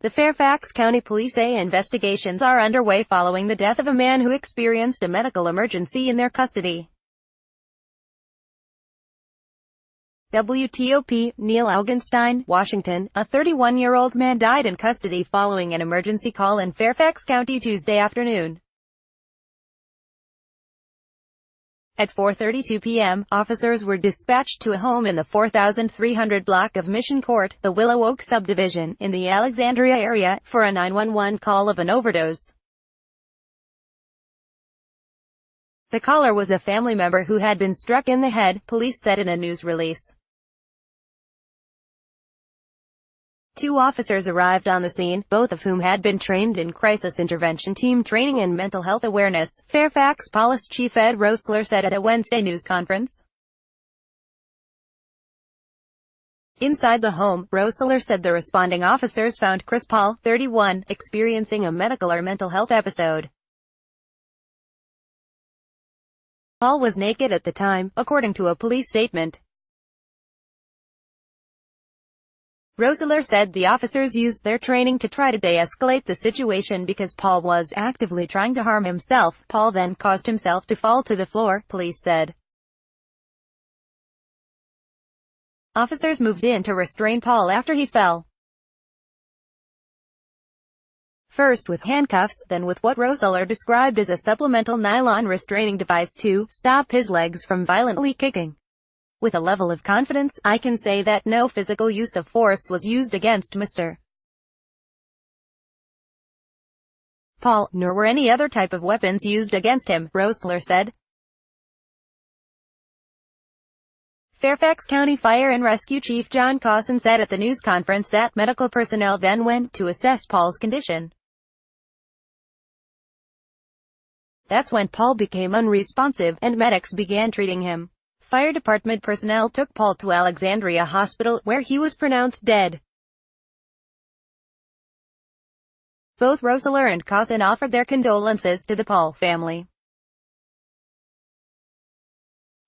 The Fairfax County Police say investigations are underway following the death of a man who experienced a medical emergency in their custody. WTOP, Neil Augenstein, Washington. A 31-year-old man died in custody following an emergency call in Fairfax County Tuesday afternoon. At 4:32 p.m., officers were dispatched to a home in the 4300 block of Mission Court, the Willow Oak subdivision, in the Alexandria area, for a 911 call of an overdose. The caller was a family member who had been struck in the head, police said in a news release. 2 officers arrived on the scene, both of whom had been trained in crisis intervention team training and mental health awareness, Fairfax Police Chief Ed Rosler said at a Wednesday news conference. Inside the home, Rosler said the responding officers found Chris Paul, 31, experiencing a medical or mental health episode. Paul was naked at the time, according to a police statement. Rosler said the officers used their training to try to de-escalate the situation because Paul was actively trying to harm himself. Paul then caused himself to fall to the floor, police said. Officers moved in to restrain Paul after he fell. First with handcuffs, then with what Rosler described as a supplemental nylon restraining device to stop his legs from violently kicking. With a level of confidence, I can say that no physical use of force was used against Mr. Paul, nor were any other type of weapons used against him, Rosler said. Fairfax County Fire and Rescue Chief John Cawson said at the news conference that medical personnel then went to assess Paul's condition. That's when Paul became unresponsive, and medics began treating him. Fire department personnel took Paul to Alexandria Hospital, where he was pronounced dead. Both Rosler and Cawson offered their condolences to the Paul family.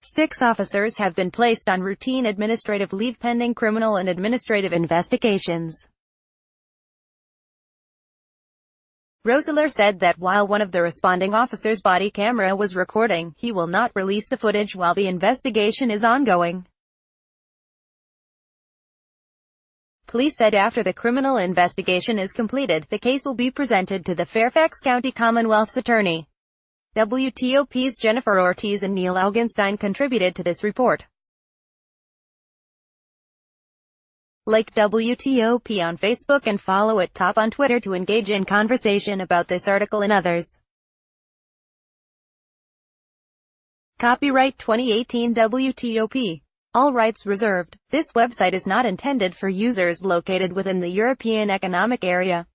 6 officers have been placed on routine administrative leave pending criminal and administrative investigations. Rosler said that while one of the responding officers' body camera was recording, he will not release the footage while the investigation is ongoing. Police said after the criminal investigation is completed, the case will be presented to the Fairfax County Commonwealth's attorney. WTOP's Jennifer Ortiz and Neil Augenstein contributed to this report. Like WTOP on Facebook and follow at Top on Twitter to engage in conversation about this article and others. Copyright 2018 WTOP. All rights reserved. This website is not intended for users located within the European Economic Area.